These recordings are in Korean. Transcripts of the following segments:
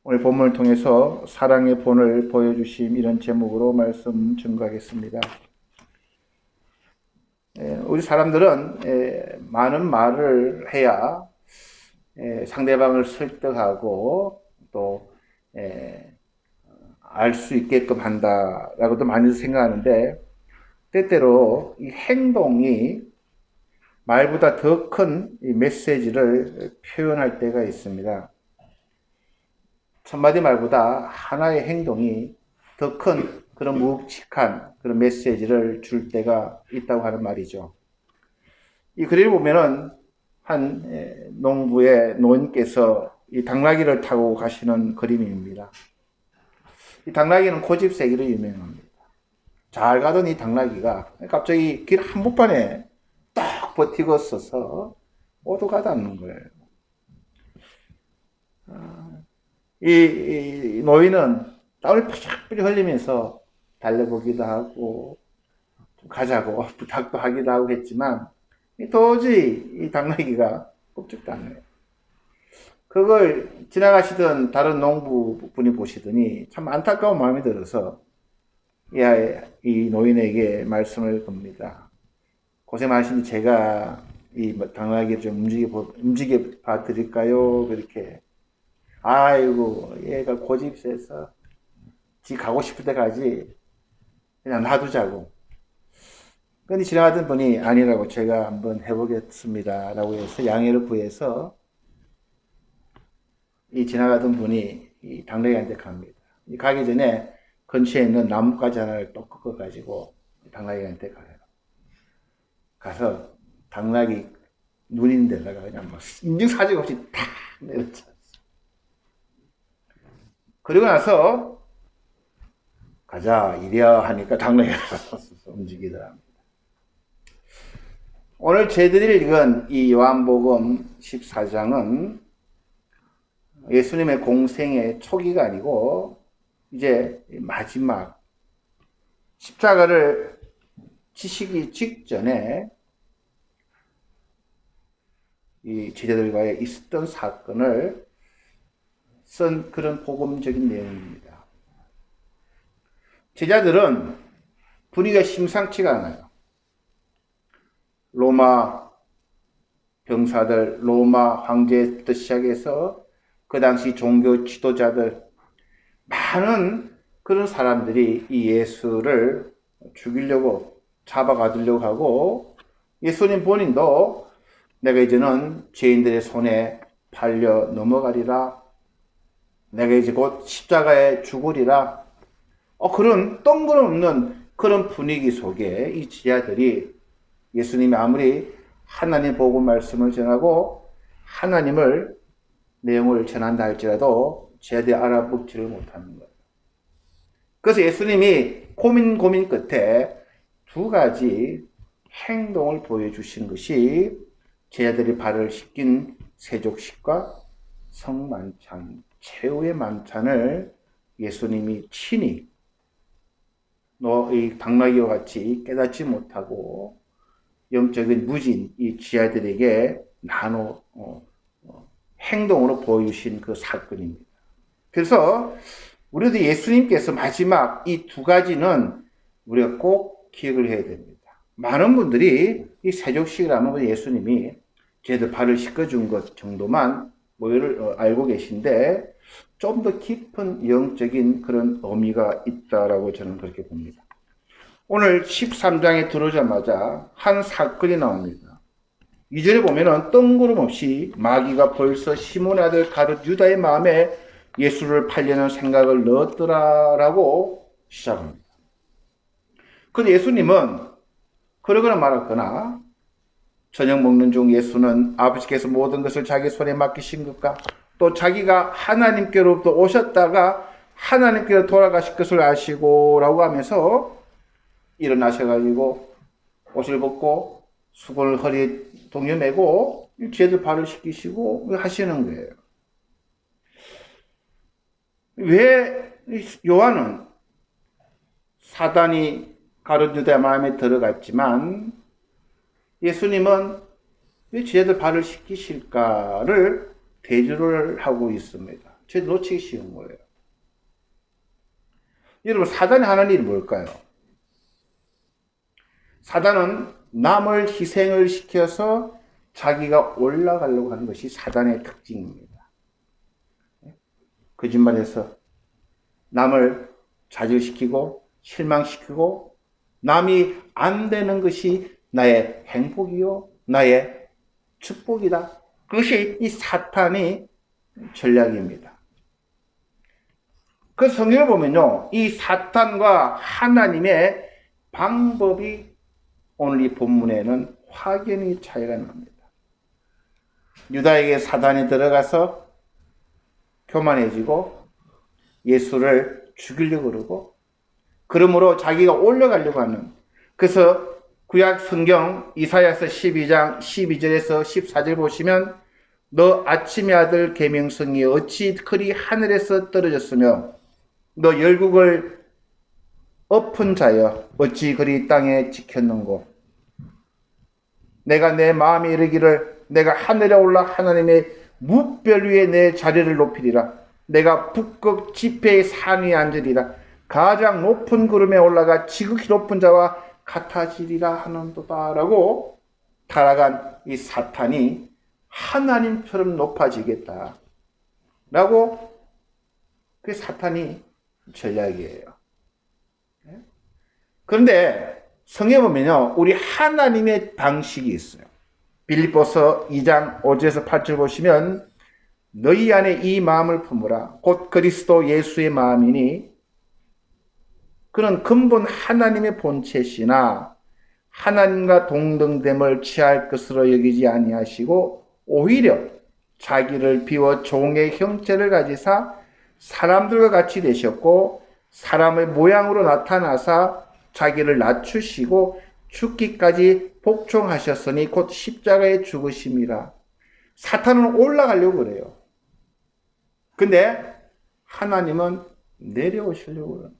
오늘 본문을 통해서 사랑의 본을 보여주심 이런 제목으로 말씀 증거하겠습니다. 우리 사람들은 많은 말을 해야 상대방을 설득하고 또 알 수 있게끔 한다라고도 많이 생각하는데 때때로 이 행동이 말보다 더 큰 메시지를 표현할 때가 있습니다. 천마디 말보다 하나의 행동이 더 큰 그런 묵직한 그런 메시지를 줄 때가 있다고 하는 말이죠. 이 글을 보면은 한 농부의 노인께서 이 당나귀를 타고 가시는 그림입니다. 이 당나귀는 고집세기로 유명합니다. 잘 가던 이 당나귀가 갑자기 길 한복판에 딱 버티고 서서 오도가다 않는 거예요. 이 노인은 땀을 푸적푸적 흘리면서 달려보기도 하고 좀 가자고 부탁도 하기도 하고 했지만 도저히 이 당나귀가 꼼짝도 안 해요. 그걸 지나가시던 다른 농부분이 보시더니 참 안타까운 마음이 들어서 이 노인에게 말씀을 겁니다. 고생 많으시니 제가 이 당나귀를 좀 움직여 봐 드릴까요? 그렇게. 아이고, 얘가 고집 세서 지 가고 싶을 때 가지 그냥 놔두자고. 근데 지나가던 분이 아니라고 제가 한번 해보겠습니다 라고 해서 양해를 구해서 이 지나가던 분이 이 당나귀한테 갑니다. 가기 전에 근처에 있는 나뭇가지 하나를 또 꺾어가지고 당나귀한테 가요. 가서 당나귀 눈 있는 데다가 그냥 막 인증사정 없이 탁 내려쳤어. 그리고 나서 가자 이리야 하니까 당나귀가 움직이더랍니다. 오늘 저희들이 읽은 이 요한복음 14장은 예수님의 공생의 초기가 아니고 이제 마지막 십자가를 지시기 직전에 이 제자들과의 있었던 사건을 쓴 그런 복음적인 내용입니다. 제자들은 분위기가 심상치가 않아요. 로마 병사들, 로마 황제부터 시작해서 그 당시 종교 지도자들, 많은 그런 사람들이 이 예수를 죽이려고 잡아가두려고 하고 예수님 본인도 내가 이제는 죄인들의 손에 팔려 넘어가리라. 내가 이제 곧 십자가에 죽으리라. 그런 뜬금없는 그런 분위기 속에 이 제자들이 예수님이 아무리 하나님 복음 말씀을 전하고 하나님을 내용을 전한다 할지라도 제자들이 알아듣지를 못하는 거예요. 그래서 예수님이 고민 끝에 두 가지 행동을 보여주신 것이 제자들이 발을 씻긴 세족식과 성만찬, 최후의 만찬을 예수님이 친히 이 당나귀와 같이 깨닫지 못하고 영적인 무진 이 제자들에게 나눠 행동으로 보여주신 그 사건입니다. 그래서 우리도 예수님께서 마지막 이 두 가지는 우리가 꼭 기억을 해야 됩니다. 많은 분들이 이 세족식을 하면 예수님이 쟤들 발을 씻겨준 것 정도만 알고 계신데 좀 더 깊은 영적인 그런 의미가 있다라고 저는 그렇게 봅니다. 오늘 13장에 들어오자마자 한 사건이 나옵니다. 2절에 보면은 뜬구름없이 마귀가 벌써 시몬의 아들 가룟 유다의 마음에 예수를 팔려는 생각을 넣었더라라고 시작합니다. 그런데 예수님은 그러거나 말았거나 저녁 먹는 중 예수는 아버지께서 모든 것을 자기 손에 맡기신 것과 또 자기가 하나님께로부터 오셨다가 하나님께로 돌아가실 것을 아시고 라고 하면서 일어나셔가지고 옷을 벗고 수건을 허리에 동여매고 쟤들 발을 씻기시고 하시는 거예요. 왜 요한은 사단이 가룟 유다의 마음에 들어갔지만 예수님은 왜 쟤들 발을 씻기실까를 대조를 하고 있습니다. 저희들 놓치기 쉬운 거예요. 여러분, 사단이 하는 일이 뭘까요? 사단은 남을 희생을 시켜서 자기가 올라가려고 하는 것이 사단의 특징입니다. 거짓말해서 남을 좌절시키고 실망시키고 남이 안 되는 것이 나의 행복이요, 나의 축복이다. 그것이 이 사탄의 전략입니다. 그 성경을 보면요, 이 사탄과 하나님의 방법이 오늘 이 본문에는 확연히 차이가 납니다. 유다에게 사단이 들어가서 교만해지고 예수를 죽이려고 그러고, 그러므로 자기가 올라가려고 하는, 그래서 구약 성경 이사야서 12장 12절에서 14절 보시면, 너 아침의 아들 계명성이 어찌 그리 하늘에서 떨어졌으며 너 열국을 엎은 자여 어찌 그리 땅에 지켰는고. 내가 내 마음에 이르기를 내가 하늘에 올라 하나님의 무별 위에 내 자리를 높이리라. 내가 북극 지폐의 산 위에 앉으리라. 가장 높은 구름에 올라가 지극히 높은 자와 같아지리라 하는도다. 라고 타락한 이 사탄이 하나님처럼 높아지겠다. 라고 그 사탄이 전략이에요. 그런데 성경에 보면요, 우리 하나님의 방식이 있어요. 빌립보서 2장 5절에서 8절 보시면, 너희 안에 이 마음을 품으라. 곧 그리스도 예수의 마음이니 그는 근본 하나님의 본체시나 하나님과 동등됨을 취할 것으로 여기지 아니하시고 오히려 자기를 비워 종의 형체를 가지사 사람들과 같이 되셨고 사람의 모양으로 나타나사 자기를 낮추시고 죽기까지 복종하셨으니 곧 십자가에 죽으심이라. 사탄은 올라가려고 그래요. 근데 하나님은 내려오시려고 그래요.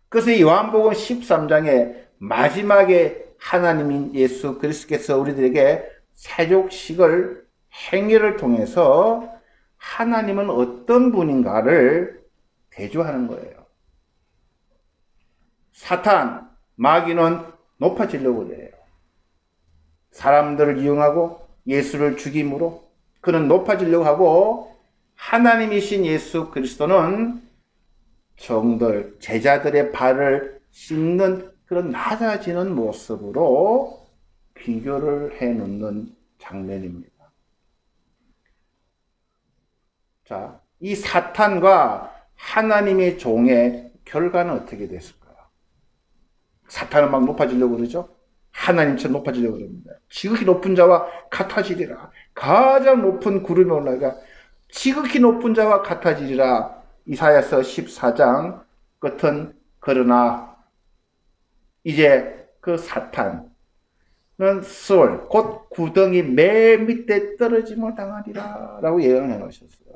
그래서 이 요한복음 13장에 마지막에 하나님인 예수 그리스도께서 우리들에게 세족식을 행위를 통해서 하나님은 어떤 분인가를 대조하는 거예요. 사탄, 마귀는 높아지려고 해요. 사람들을 이용하고 예수를 죽임으로 그는 높아지려고 하고, 하나님이신 예수 그리스도는 종들, 제자들의 발을 씻는 그런 낮아지는 모습으로 비교를 해놓는 장면입니다. 자, 이 사탄과 하나님의 종의 결과는 어떻게 됐을까요? 사탄은 막 높아지려고 그러죠? 하나님처럼 높아지려고 그럽니다. 지극히 높은 자와 같아지리라. 가장 높은 구름에 올라가 지극히 높은 자와 같아지리라. 이사야서 14장 끝은 그러나 이제 그 사탄은 수월 곧 구덩이 맨 밑에 떨어짐을 당하리라 라고 예언해 놓으셨어요.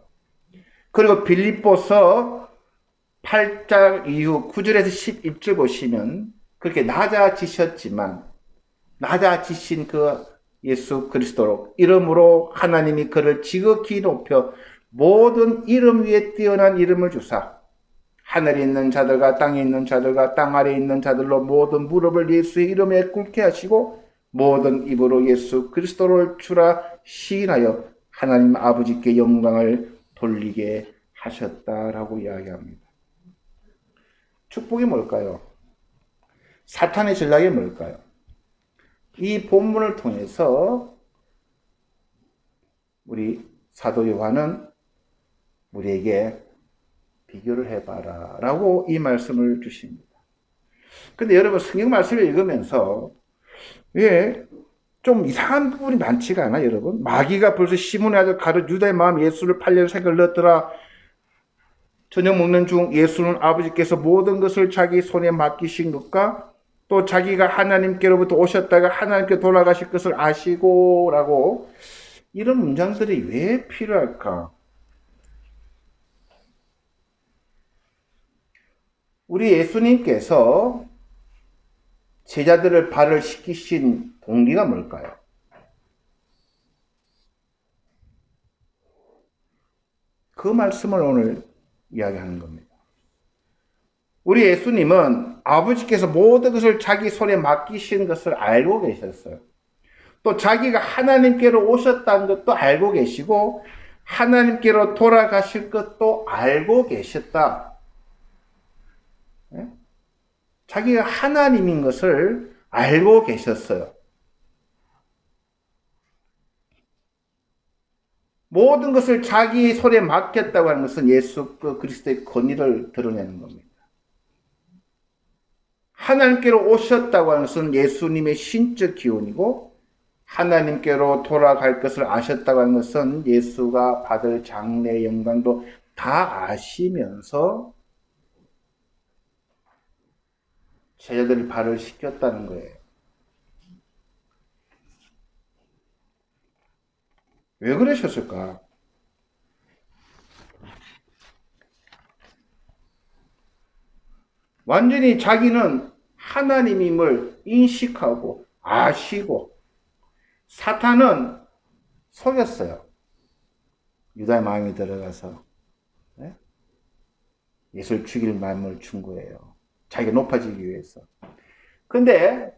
그리고 빌립보서 8장 이후 9절에서 11절 보시면 그렇게 낮아지셨지만 낮아지신 그 예수 그리스도로 이름으로 하나님이 그를 지극히 높여 모든 이름 위에 뛰어난 이름을 주사 하늘에 있는 자들과 땅에 있는 자들과 땅 아래에 있는 자들로 모든 무릎을 예수의 이름에 꿇게 하시고 모든 입으로 예수 그리스도를 주라 시인하여 하나님 아버지께 영광을 돌리게 하셨다라고 이야기합니다. 축복이 뭘까요? 사탄의 전략이 뭘까요? 이 본문을 통해서 우리 사도 요한은 우리에게 비교를 해봐라 라고 이 말씀을 주십니다. 근데 여러분 성경 말씀을 읽으면서 왜 좀 이상한 부분이 많지가 않아요, 여러분? 마귀가 벌써 시몬의 아들 가룟 유다의 마음 예수를 팔려는 생각을 넣었더라. 저녁 먹는 중 예수는 아버지께서 모든 것을 자기 손에 맡기신 것과 또 자기가 하나님께로부터 오셨다가 하나님께 돌아가실 것을 아시고 라고 이런 문장들이 왜 필요할까? 우리 예수님께서 제자들을 발을 씻기신 동기가 뭘까요? 그 말씀을 오늘 이야기하는 겁니다. 우리 예수님은 아버지께서 모든 것을 자기 손에 맡기신 것을 알고 계셨어요. 또 자기가 하나님께로 오셨다는 것도 알고 계시고 하나님께로 돌아가실 것도 알고 계셨다. 네? 자기가 하나님인 것을 알고 계셨어요. 모든 것을 자기 손에 맡겼다고 하는 것은 예수 그리스도의 권위를 드러내는 겁니다. 하나님께로 오셨다고 하는 것은 예수님의 신적 기운이고 하나님께로 돌아갈 것을 아셨다고 하는 것은 예수가 받을 장래 영광도 다 아시면서 제자들의 발을 씻겼다는 거예요. 왜 그러셨을까? 완전히 자기는 하나님임을 인식하고 아시고 사탄은 속였어요. 유다의 마음에 들어가서 예수를 죽일 마음을 준 거예요. 자기가 높아지기 위해서. 근데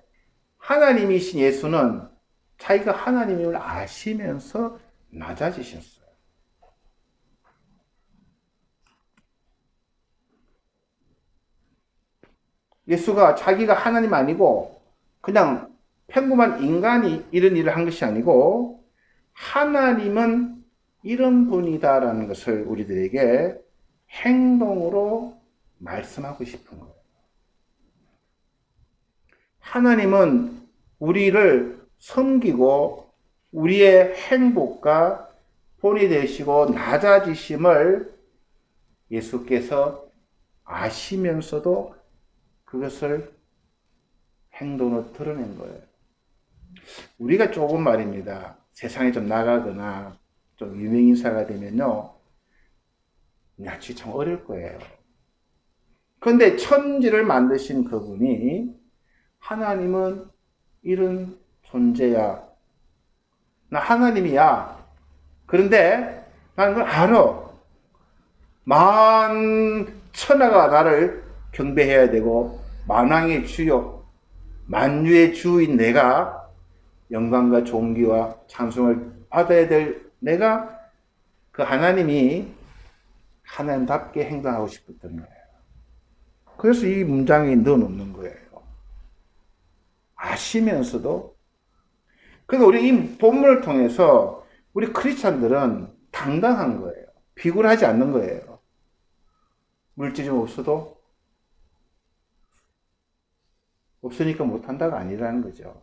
하나님이신 예수는 자기가 하나님임을 아시면서 낮아지셨어요. 예수가 자기가 하나님 아니고 그냥 평범한 인간이 이런 일을 한 것이 아니고 하나님은 이런 분이다라는 것을 우리들에게 행동으로 말씀하고 싶은 거예요. 하나님은 우리를 섬기고 우리의 행복과 본이 되시고 낮아지심을 예수께서 아시면서도 그것을 행동으로 드러낸 거예요. 우리가 조금 말입니다. 세상에 좀 나가거나 좀 유명인사가 되면요. 낯이 참 어려울 거예요. 그런데 천지를 만드신 그분이 하나님은 이런 존재야. 나 하나님이야. 그런데 나는 그걸 알아. 만 천하가 나를 경배해야 되고 만왕의 주요 만유의 주인 내가 영광과 존귀와 찬송을 받아야 될 내가 그 하나님이 하나님답게 행동하고 싶었던 거예요. 그래서 이 문장에 넣어놓는 거예요. 아시면서도. 그러니까 우리 이 본문을 통해서 우리 크리스찬들은 당당한 거예요. 비굴하지 않는 거예요. 물질이 없어도 없으니까 못한다가 아니라는 거죠.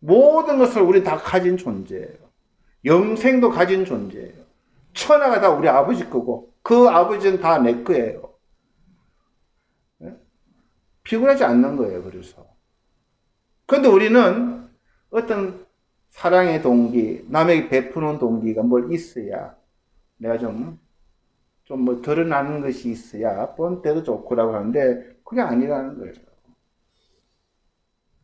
모든 것을 우리 다 가진 존재예요. 영생도 가진 존재예요. 천하가 다 우리 아버지 거고 그 아버지는 다 내 거예요. 네? 비굴하지 않는 거예요. 그래서. 그런데 우리는 어떤 사랑의 동기, 남에게 베푸는 동기가 뭘 있어야 내가 좀 뭐 드러나는 것이 있어야 뻔 때도 좋고라고 하는데 그게 아니라는 거예요.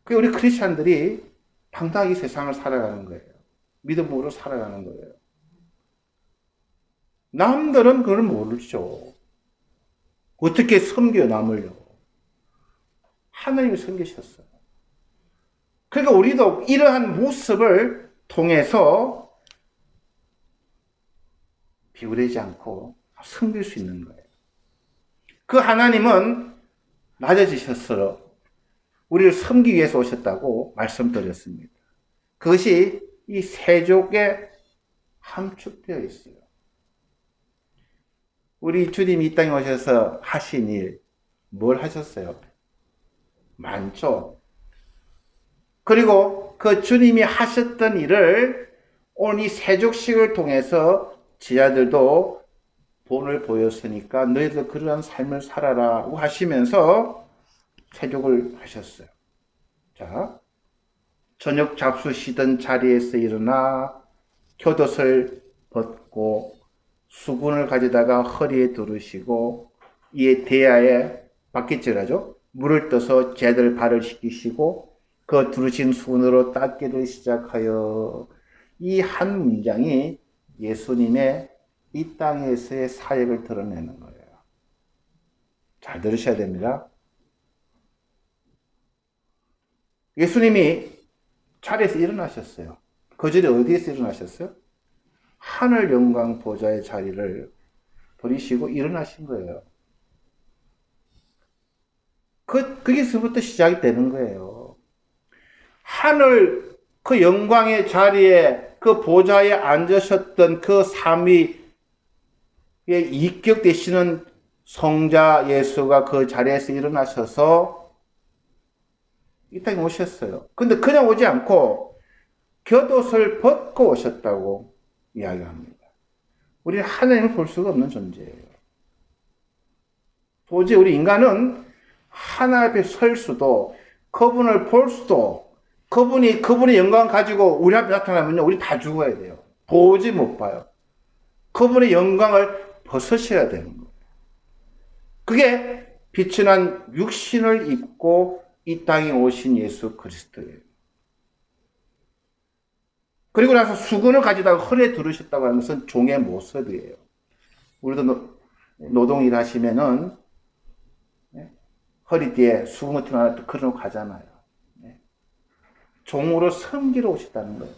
그게 우리 크리스찬들이 당당하게 세상을 살아가는 거예요. 믿음으로 살아가는 거예요. 남들은 그걸 모르죠. 어떻게 섬겨 남을요? 하나님이 섬기셨어요. 그러니까 우리도 이러한 모습을 통해서 비굴하지 않고 섬길 수 있는 거예요. 그 하나님은 낮아지셨어요. 우리를 섬기기 위해서 오셨다고 말씀드렸습니다. 그것이 이 세족에 함축되어 있어요. 우리 주님이 이 땅에 오셔서 하신 일, 뭘 하셨어요? 많죠. 그리고 그 주님이 하셨던 일을 오늘 이 세족식을 통해서 제자들도 본을 보였으니까 너희들 그러한 삶을 살아라고 하시면서 세족을 하셨어요. 자, 저녁 잡수시던 자리에서 일어나 곁옷을 벗고 수군을 가져다가 허리에 두르시고 이에 대야에 바퀴질하죠. 물을 떠서 제자들 발을 씻기시고 그 두르신 수군으로 닦기를 시작하여 이 한 문장이 예수님의 이 땅에서의 사역을 드러내는 거예요. 잘 들으셔야 됩니다. 예수님이 자리에서 일어나셨어요. 그 자리 어디에서 일어나셨어요? 하늘 영광 보좌의 자리를 버리시고 일어나신 거예요. 거기서부터 시작이 되는 거예요. 하늘 그 영광의 자리에 그 보좌에 앉으셨던 그 삼위의 이격 되시는 성자 예수가 그 자리에서 일어나셔서 이 땅에 오셨어요. 근데 그냥 오지 않고 겉옷을 벗고 오셨다고 이야기합니다. 우리는 하나님을 볼 수가 없는 존재예요. 도저히 우리 인간은 하나님 앞에 설 수도, 그분을 볼 수도, 그분의 영광 가지고 우리 앞에 나타나면요, 우리 다 죽어야 돼요. 도저히 못 봐요. 그분의 영광을 벗으셔야 되는 거예요. 그게 빛이 난 육신을 입고 이 땅에 오신 예수 그리스도예요. 그리고 나서 수건을 가지다가 허리에 두르셨다고 하는 것은 종의 모습이에요. 우리도 노동일 하시면은 허리띠에 수건 같은 거 하나 또 걸어놓고 가잖아요. 종으로 섬기러 오셨다는 거예요.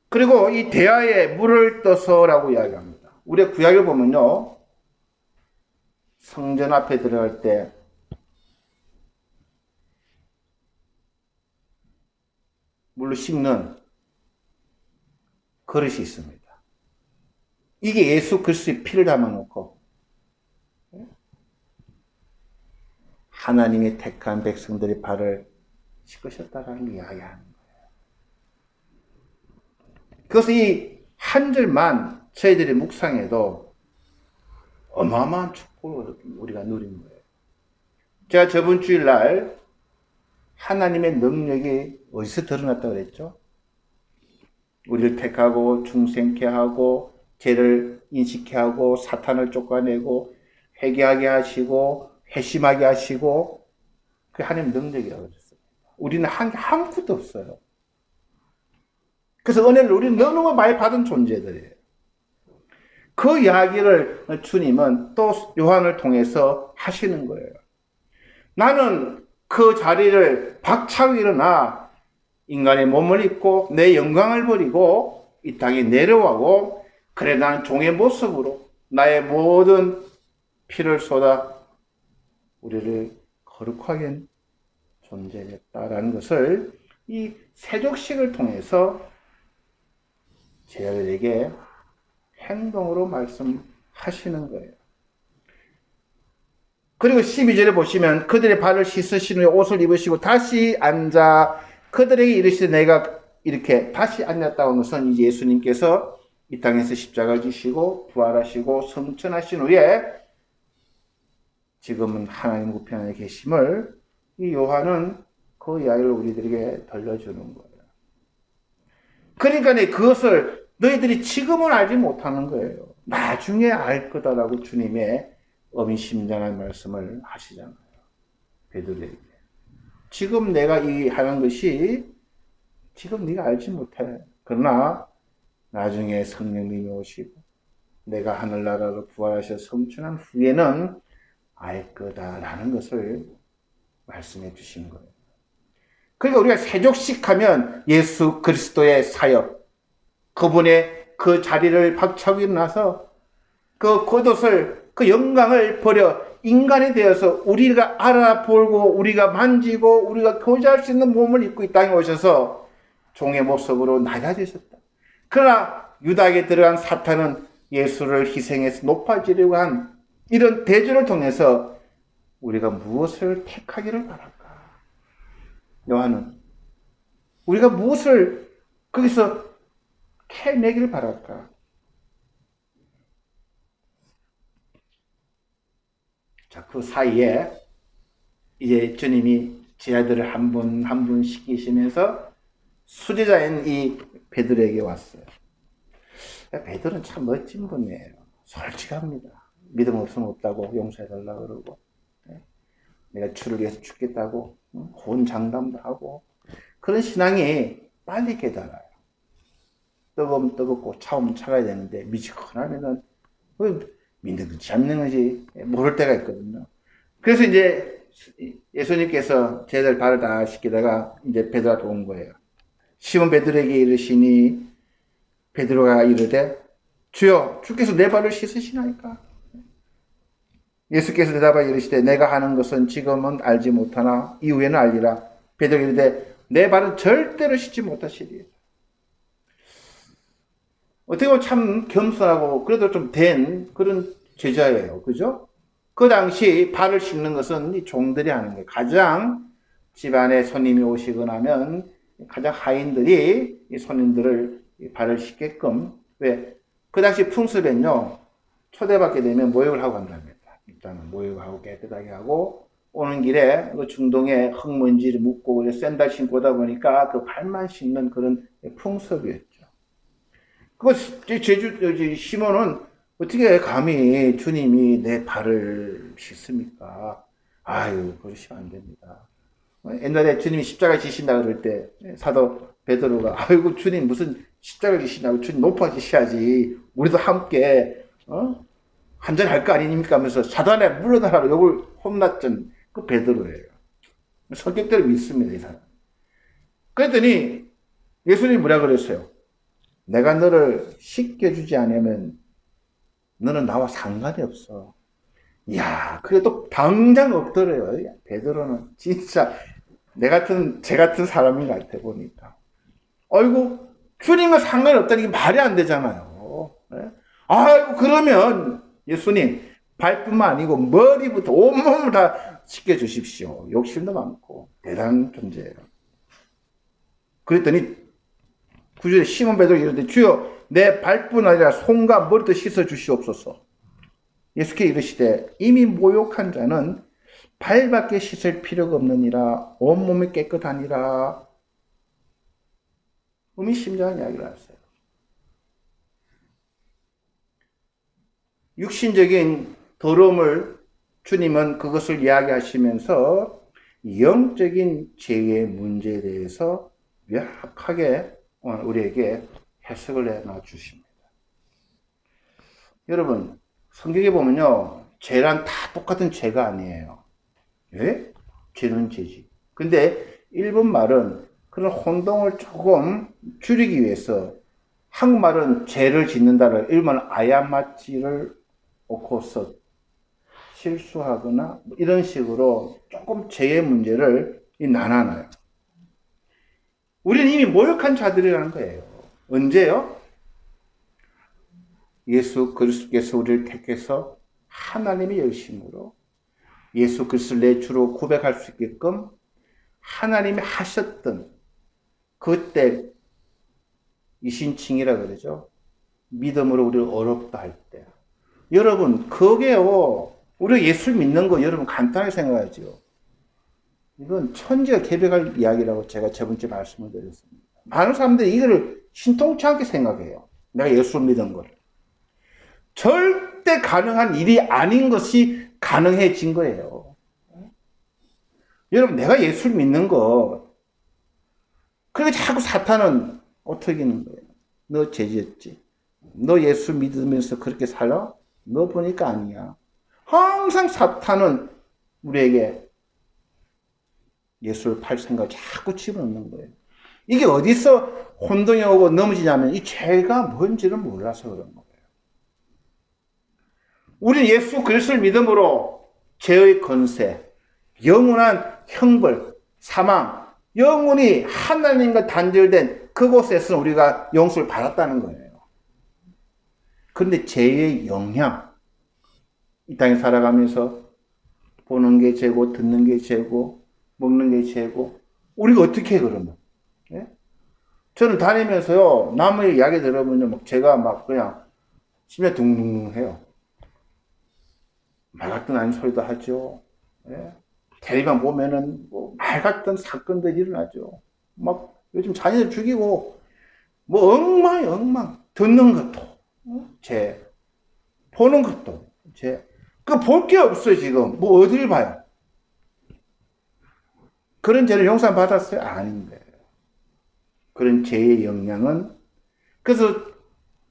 그리고 이 대야에 물을 떠서라고 이야기합니다. 우리 구약을 보면요, 성전 앞에 들어갈 때 물로 씻는 그릇이 있습니다. 이게 예수 그리스도의 피를 담아놓고 하나님이 택한 백성들의 발을 씻으셨다라는 이야기하는 거예요. 그것을 이 한 절만 저희들이 묵상해도 어마어마한 축복을 우리가 누린 거예요. 제가 저번 주일날 하나님의 능력이 어디서 드러났다고 그랬죠? 우리를 택하고 중생케 하고 죄를 인식케 하고 사탄을 쫓아내고 회개하게 하시고 회심하게 하시고, 그게 하나님의 능력이라고 그랬어요. 우리는 한 게 아무것도 없어요. 그래서 은혜를 우리는 너무너무 많이 받은 존재들이에요. 그 이야기를 주님은 또 요한을 통해서 하시는 거예요. 나는 그 자리를 박차고 일어나 인간의 몸을 입고 내 영광을 버리고 이 땅에 내려가고, 그래 나는 종의 모습으로 나의 모든 피를 쏟아 우리를 거룩하게 한 존재였다라는 것을 이 세족식을 통해서 제자들에게 행동으로 말씀하시는 거예요. 그리고 12절에 보시면 그들의 발을 씻으신 후에 옷을 입으시고 다시 앉아 그들에게 이르시되 내가 이렇게 다시 앉았다고 하는 것은 이제 예수님께서 이 땅에서 십자가를 지시고 부활하시고 성천하신 후에 지금은 하나님 우편에 계심을 이 요한은 그 이야기를 우리들에게 들려주는 거예요. 그러니까 그것을 너희들이 지금은 알지 못하는 거예요. 나중에 알 거다라고 주님의 어미심장한 말씀을 하시잖아요. 베드로에게. 지금 내가 이 하는 것이 지금 네가 알지 못해. 그러나 나중에 성령님이 오시고 내가 하늘나라로 부활하셔 성천한 후에는 알 거다라는 것을 말씀해 주신 거예요. 그러니까 우리가 세족식하면 예수 그리스도의 사역, 그분의 그 자리를 박차고 일어나서 그 겉옷을, 그 영광을 버려 인간이 되어서 우리가 알아보고 우리가 만지고 우리가 교제할 수 있는 몸을 입고 이 땅에 오셔서 종의 모습으로 낮아지셨다. 그러나 유다에게 들어간 사탄은 예수를 희생해서 높아지려고 한 이런 대조를 통해서 우리가 무엇을 택하기를 바랄까? 요한은 우리가 무엇을 거기서 캐내기를 바랄까? 자, 그 사이에 이제 주님이 제자들을 한 분 한 분 시키시면서 수제자인 이 베드로에게 왔어요. 베드로는 참 멋진 분이에요. 솔직합니다. 믿음 없으면 없다고 용서해달라고 그러고, 내가 주를 위해서 죽겠다고 혼 장담도 하고, 그런 신앙이 빨리 깨달아요. 뜨거우면 뜨겁고 차오면 차가야 되는데 미지근하면은 믿는 건지 안 믿는 건지 모를 때가 있거든요. 그래서 이제 예수님께서 제자들 발을 다 씻기다가 이제 베드로한테 온 거예요. 시몬 베드로에게 이르시니 베드로가 이르되 주여 주께서 내 발을 씻으시나이까. 예수께서 대답하여 이르시되 내가 하는 것은 지금은 알지 못하나 이후에는 알리라. 베드로가 이르되 내 발은 절대로 씻지 못하시리이다. 어떻게 보면 참 겸손하고 그래도 좀 된 그런 제자예요. 그죠? 그 당시 발을 씻는 것은 이 종들이 하는 거예요. 가장 집안에 손님이 오시거나 하면 가장 하인들이 이 손님들을 발을 씻게끔, 왜? 그 당시 풍습엔요, 초대받게 되면 모욕을 하고 간답니다. 일단은 모욕하고 깨끗하게 하고, 오는 길에 그 중동에 흙먼지를 묻고 샌들 신고 오다 보니까 그 발만 씻는 그런 풍습이었죠. 그 시몬은 어떻게 감히 주님이 내 발을 씻습니까? 아유, 그러시면 안 됩니다. 옛날에 주님이 십자가 지신다 그럴 때 사도 베드로가 아이고 주님 무슨 십자가를 지신다고 주님 높아지셔야지 우리도 함께 한잔 할 거 아닙니까 하면서 사단에 물러나라고 욕을 혼났던 그 베드로예요. 성격대로 믿습니다, 이 사람. 그랬더니 예수님이 뭐라 그랬어요? 내가 너를 씻겨주지 않으면 너는 나와 상관이 없어. 이야, 그게 또 당장 없더래요. 베드로는 진짜 제 같은 사람인 것 같아 보니까. 아이고, 주님과 상관이 없다는 게 말이 안 되잖아요. 네? 아이고, 그러면 예수님 발뿐만 아니고 머리부터 온몸을 다 씻겨주십시오. 욕심도 많고 대단한 존재예요. 그랬더니 9절에 시몬 베드로가 이르되 주여 내 발뿐 아니라 손과 머리도 씻어 주시옵소서. 예수께서 이르시되 이미 모욕한 자는 발밖에 씻을 필요가 없느니라 온몸이 깨끗하니라. 의미심장한 이야기를 하세요. 육신적인 더러움을 주님은 그것을 이야기하시면서 영적인 죄의 문제에 대해서 명확하게 우리에게 해석을 해놔 주십니다. 여러분, 성경에 보면요, 죄란 다 똑같은 죄가 아니에요. 예? 죄는 죄지. 근데 일본 말은 그런 혼동을 조금 줄이기 위해서 한국말은 죄를 짓는다를 일본은 아야마치를 옳고서 실수하거나 이런 식으로 조금 죄의 문제를 나눠놔요. 우리는 이미 모욕한 자들이라는 거예요. 언제요? 예수 그리스도께서 우리를 택해서 하나님의 열심으로 예수 그리스도를 내 주로 고백할 수 있게끔 하나님이 하셨던 그때 이신칭이라 그러죠. 믿음으로 우리를 어렵다 할 때. 여러분, 그게요. 우리가 예수 믿는 거 여러분 간단하게 생각하죠. 이건 천지가 개벽할 이야기라고 제가 저번주에 말씀을 드렸습니다. 많은 사람들이 이거를 신통치 않게 생각해요. 내가 예수를 믿은 걸. 절대 가능한 일이 아닌 것이 가능해진 거예요. 여러분, 내가 예수를 믿는 거, 그러니까 자꾸 사탄은 어떻게는 거예요. 너 죄졌지. 너 예수 믿으면서 그렇게 살아? 너 보니까 아니야. 항상 사탄은 우리에게 예수를 팔 생각을 자꾸 집어넣는 거예요. 이게 어디서 혼동이 오고 넘어지냐면 이 죄가 뭔지를 몰라서 그런 거예요. 우리는 예수 그리스도를 믿음으로 죄의 권세, 영원한 형벌, 사망, 영원히 하나님과 단절된 그곳에서 우리가 용서를 받았다는 거예요. 그런데 죄의 영향, 이 땅에 살아가면서 보는 게 죄고, 듣는 게 죄고, 먹는 게 죄고, 우리가 어떻게 해, 그러면? 예? 저는 다니면서요, 남의 이야기 들어보면 제가 막 그냥 심장 둥둥 해요. 말 같은 아닌 소리도 하죠. 예? 텔레비만 보면은 말 같은 사건들이 일어나죠. 막 요즘 자녀들 죽이고, 엉망. 듣는 것도 죄, 보는 것도 죄. 그 볼 게 없어요, 지금. 어딜 봐요? 그런 죄를 용서받았어요? 아닌데. 그런 죄의 영향은 그래서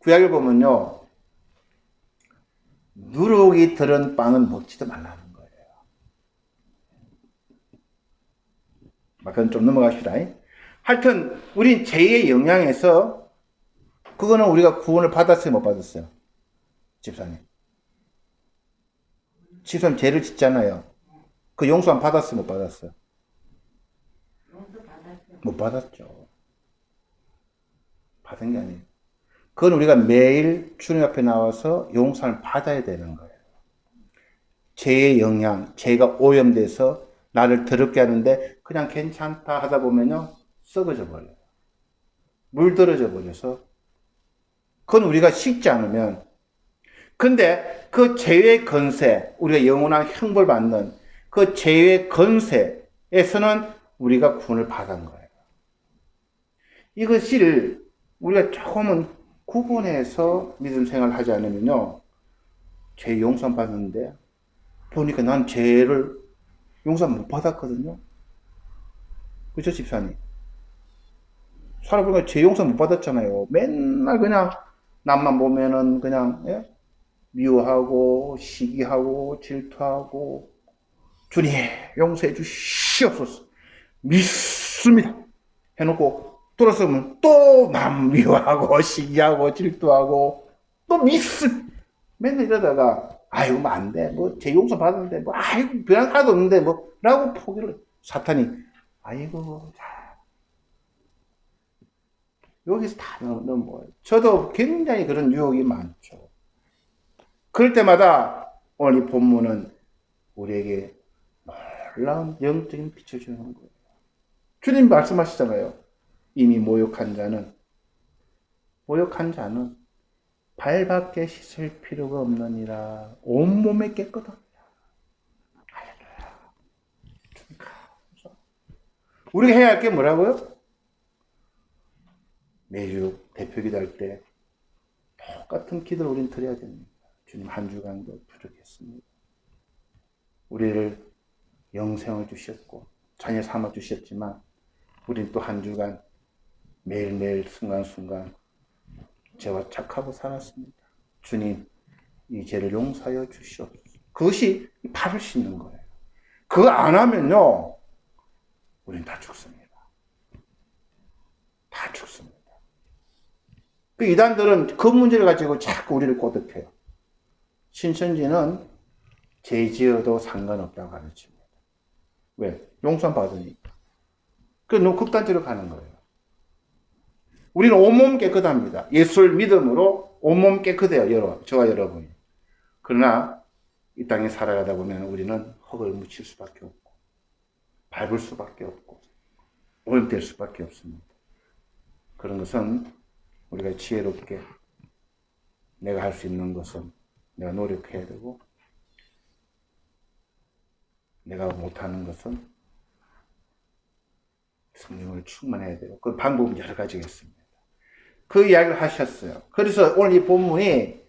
구약을 보면요, 누룩이 들은 빵은 먹지도 말라는 거예요. 그건 좀 넘어갑시다. 하여튼 우린 죄의 영향에서, 그거는 우리가 구원을 받았어요, 못 받았어요? 집사님. 집사님 죄를 짓잖아요. 그 용서 안 받았어요, 못 받았어요? 못 받았죠. 받은 게 아니에요. 그건 우리가 매일 주님 앞에 나와서 용서를 받아야 되는 거예요. 죄의 영향, 죄가 오염돼서 나를 더럽게 하는데 그냥 괜찮다 하다 보면요, 썩어져 버려요. 물들어져 버려서. 그건 우리가 식지 않으면. 근데 그 죄의 건세, 우리가 영원한 형벌 받는 그 죄의 건세에서는 우리가 구원을 받은 거예요. 이것을 우리가 조금은 구분해서 믿음 생활을 하지 않으면요, 죄 용서 받는데 보니까 난 죄를 용서 못 받았거든요. 그죠, 집사님? 살아보니까 죄 용서 못 받았잖아요. 맨날 그냥 남만 보면은 그냥, 예? 미워하고 시기하고 질투하고, 주님 용서해 주시옵소서, 믿습니다 해놓고 돌아서면 또 남 미워하고 시기하고 질투하고 또 맨날 이러다가, 아이고 뭐 안 돼, 뭐 제 용서 받았는데 뭐 아이고 변한 하나도 없는데 뭐 라고 포기를. 사탄이 아이고 여기서 다 넘어요. 저도 굉장히 그런 유혹이 많죠. 그럴 때마다 오늘 이 본문은 우리에게 놀라운 영적인 빛을 주는 거예요. 주님 말씀하시잖아요. 이미 모욕한 자는 발밖에 씻을 필요가 없느니라. 온몸에 깨끗합니다. 우리가 해야 할 게 뭐라고요? 매주 대표 기도할 때 똑같은 기도를 우리는 드려야 됩니다. 주님, 한 주간도 부족했습니다. 우리를 영생을 주셨고 자녀 삼아 주셨지만 우리는 또 한 주간 매일매일 순간순간 죄와 착하고 살았습니다. 주님, 이 죄를 용서하여 주시옵소서. 그것이 발을 씻는 거예요. 그거 안 하면요, 우리는 다 죽습니다. 다 죽습니다. 그 이단들은 그 문제를 가지고 자꾸 우리를 꼬드겨요. 신천지는 죄 지어도 상관없다고 가르칩니다. 왜? 용서 받으니까. 그래서 너무 극단적으로 가는 거예요. 우리는 온몸 깨끗합니다. 예수를 믿음으로 온몸 깨끗해요. 저와 여러분이. 그러나 이 땅에 살아가다 보면 우리는 흙을 묻힐 수밖에 없고 밟을 수밖에 없고 오염될 수밖에 없습니다. 그런 것은 우리가 지혜롭게 내가 할 수 있는 것은 내가 노력해야 되고, 내가 못하는 것은 성령을 충만해야 되고, 그 방법은 여러 가지가 있습니다. 그 이야기를 하셨어요. 그래서 오늘 이 본문이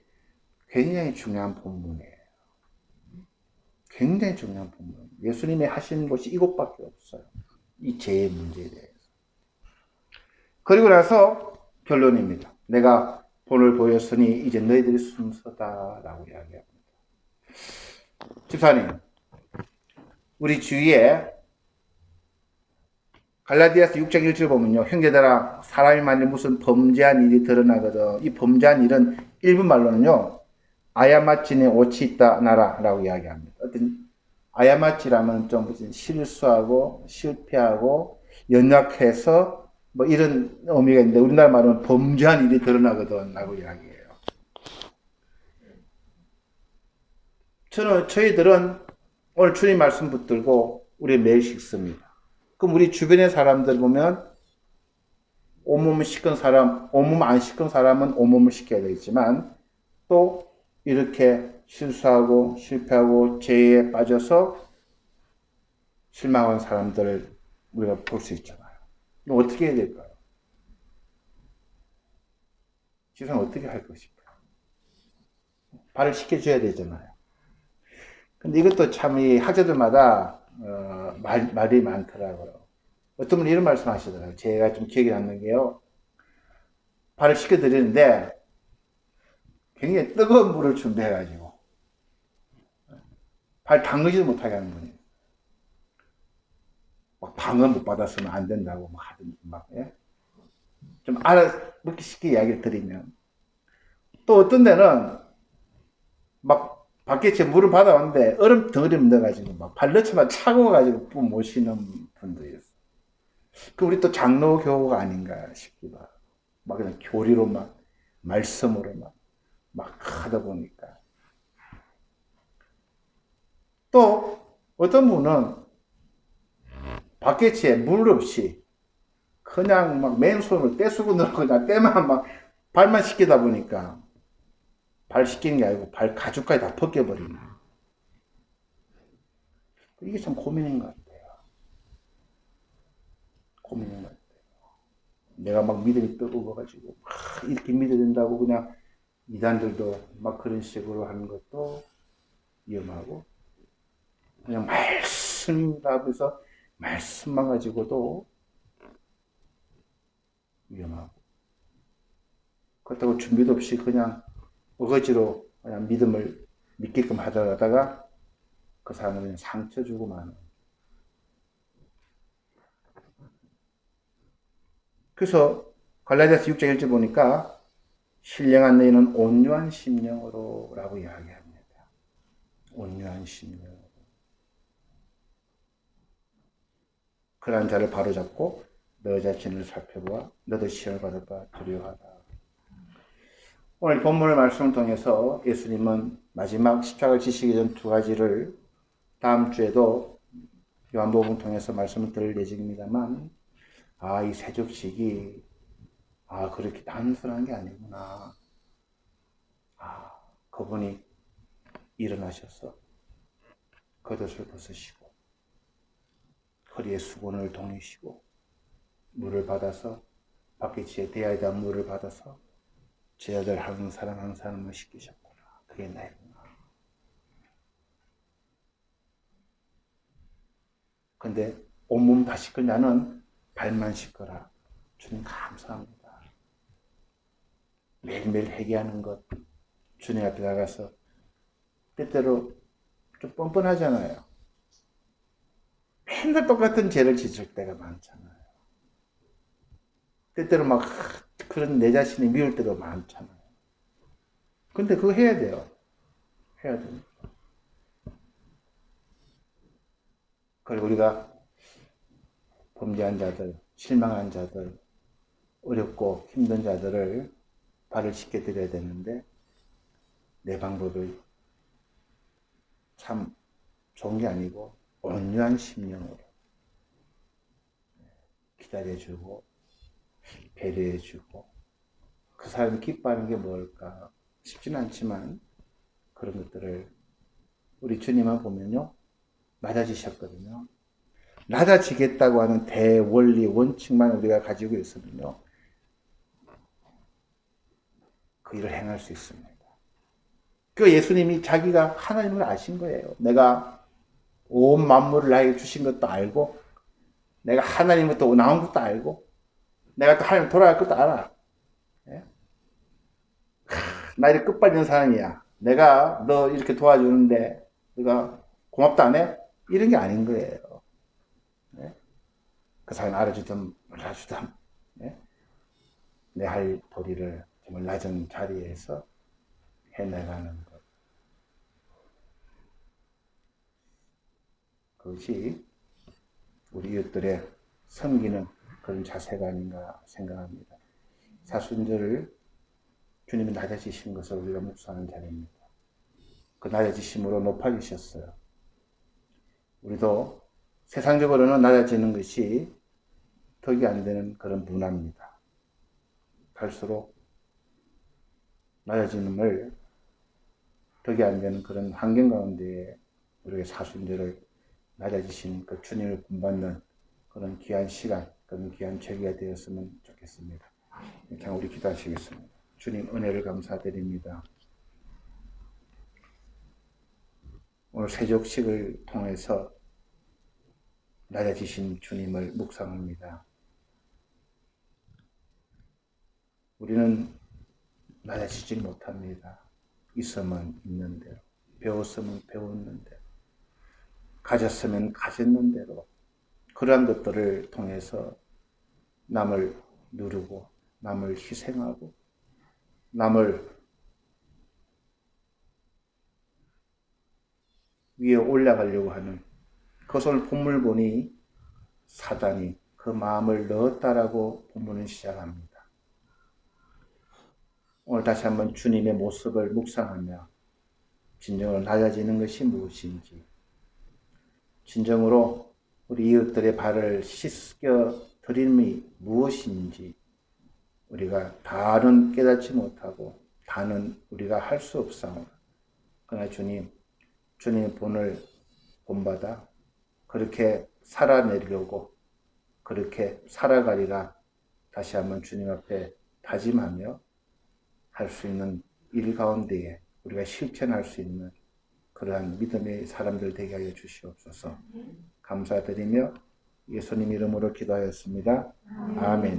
굉장히 중요한 본문이에요. 굉장히 중요한 본문. 예수님이 하신 것이 이것밖에 없어요. 이 죄의 문제에 대해서. 그리고 나서 결론입니다. 내가 본을 보였으니 이제 너희들이 순서다라고 이야기합니다. 집사님, 우리 주위에 갈라디아서 6장 1절 보면요, 형제들아 사람이 만일 무슨 범죄한 일이 드러나거든 이 범죄한 일은 일본 말로는요 아야마치니 오치 있다 나라 라고 이야기합니다. 어떤 아야마치라면 좀 무슨 실수하고 실패하고 연약해서 뭐 이런 의미가 있는데, 우리나라 말은 범죄한 일이 드러나거든 라고 이야기해요. 저희들은 오늘 주님 말씀 붙들고 우리 매일 씻습니다. 그럼 우리 주변의 사람들 보면 온몸을 씻은 사람, 온몸 안 씻은 사람은 온몸을 씻겨야 되겠지만 또 이렇게 실수하고 실패하고 죄에 빠져서 실망한 사람들을 우리가 볼 수 있잖아요. 그럼 어떻게 해야 될까요? 지금 어떻게 할 것일까? 발을 씻겨줘야 되잖아요. 근데 이것도 참 이 학자들마다 말이 많더라고요. 어떤 분이 이런 말씀 하시더라고요. 제가 좀 기억이 남는 게요. 발을 씻겨드리는데 굉장히 뜨거운 물을 준비해가지고 발 담그지도 못하게 하는 분이에요. 막 방언 못 받았으면 안 된다고 막 하든지 막, 예? 좀 알아듣기 쉽게 이야기를 드리면. 또 어떤 데는 막 밖에 제 물을 받아왔는데 얼음 덩어리 넣어가지고 막 발넣치만 차고 가지고 뿜 모시는 분도 있어요. 그 우리 또 장로 교우가 아닌가 싶기도 하고. 막 그냥 교리로만, 말씀으로만 막 하다 보니까. 또 어떤 분은 바켓에 물 없이 그냥 막 맨손으로 떼수고 넣고 그냥 때만 막 발만 씻기다 보니까 발 씻기는 게 아니고 발 가죽까지 다 벗겨버리는. 이게 참 고민인 것 같아요. 고민인 것 같아요. 내가 막 믿음이 뜨거워가지고 막 이렇게 믿어야 된다고 그냥 이단들도 막 그런 식으로 하는 것도 위험하고, 그냥 말씀이다 하면서 말씀만 가지고도 위험하고, 그렇다고 준비도 없이 그냥 어거지로 그냥 믿음을 믿게끔 하다가 그 사람은 그냥 상처 주고 마는. 그래서 갈라디아서 6장 1절 보니까 신령한 너희는 온유한 심령으로 라고 이야기합니다. 온유한 심령. 그러한 자를 바로잡고 너 자신을 살펴보아 너도 시험을 받을 바 두려워하다. 오늘 본문의 말씀을 통해서 예수님은 마지막 십자가를 지시기 전 두 가지를 다음 주에도 요한복음을 통해서 말씀을 드릴 예정입니다만, 이 세족식이 그렇게 단순한 게 아니구나. 그분이 일어나셔서 겉옷을 벗으시고 허리에 수건을 동이시고 물을 받아서 바퀴치에 대야에다 물을 받아서 제자들 한 사람 한 사람을 씻기셨구나. 그게 나이구나. 근데 온몸 다 씻고 나는 발만 씻거라. 주님 감사합니다. 매일매일 회개하는 것, 주님 앞에 나가서 때때로 좀 뻔뻔하잖아요. 맨날 똑같은 죄를 지을 때가 많잖아요. 때때로 막 그런 내 자신이 미울 때도 많잖아요. 근데 그거 해야 돼요. 해야 됩니다. 그리고 우리가 범죄한 자들, 실망한 자들, 어렵고 힘든 자들을 발을 씻게 드려야 되는데, 내 방법을 참 좋은 게 아니고 온유한 심령으로 기다려주고 배려해주고, 그 사람이 기뻐하는 게 뭘까 쉽지는 않지만 그런 것들을 우리 주님만 보면요, 낮아지셨거든요. 낮아지겠다고 하는 대원리 원칙만 우리가 가지고 있으면요, 그 일을 행할 수 있습니다. 그 예수님이 자기가 하나님을 아신 거예요. 내가 온 만물을 나에게 주신 것도 알고, 내가 하나님부터 나온 것도 알고, 내가 또 하나님 돌아갈 것도 알아. 예? 나 이렇게 끝발리는 사람이야. 내가 너 이렇게 도와주는데 너가 고맙다 안 해? 이런 게 아닌 거예요. 예? 그 사람이 알아주든 몰라주든, 예? 내 할 도리를 정말 낮은 자리에서 해내가는 것. 그것이 우리 이웃들의 섬기는 그런 자세가 아닌가 생각합니다. 사순절을 주님이 낮아지신 것을 우리가 묵상하는 자리입니다. 그 낮아지심으로 높아지셨어요. 우리도 세상적으로는 낮아지는 것이 덕이 안 되는 그런 문화입니다. 갈수록 낮아짐을 덕이 안 되는 그런 환경 가운데 우리의 사순절을 낮아지신 그 주님을 본받는 그런 귀한 시간, 그런 귀한 절기가 되었으면 좋겠습니다. 그냥 우리 기도하시겠습니다. 주님 은혜를 감사드립니다. 오늘 세족식을 통해서 낮아지신 주님을 묵상합니다. 우리는 낮아지지 못합니다. 있으면 있는 대로, 배웠으면 배웠는 대로, 가졌으면 가졌는 대로, 그러한 것들을 통해서 남을 누르고, 남을 희생하고, 남을 위에 올라가려고 하는, 그것을 본문을 보니 사단이 그 마음을 넣었다라고 본문은 시작합니다. 오늘 다시 한번 주님의 모습을 묵상하며 진정으로 낮아지는 것이 무엇인지, 진정으로 우리 이웃들의 발을 씻겨 드림이 무엇인지 우리가 다는 깨닫지 못하고 다는 우리가 할 수 없사오나, 그러나 주님의 본을 본받아 그렇게 살아내려고, 그렇게 살아가리라 다시 한번 주님 앞에 다짐하며 할 수 있는 일 가운데에 우리가 실천할 수 있는 그러한 믿음의 사람들 되게 하여 주시옵소서. 감사드리며 예수님 이름으로 기도하였습니다. 아멘.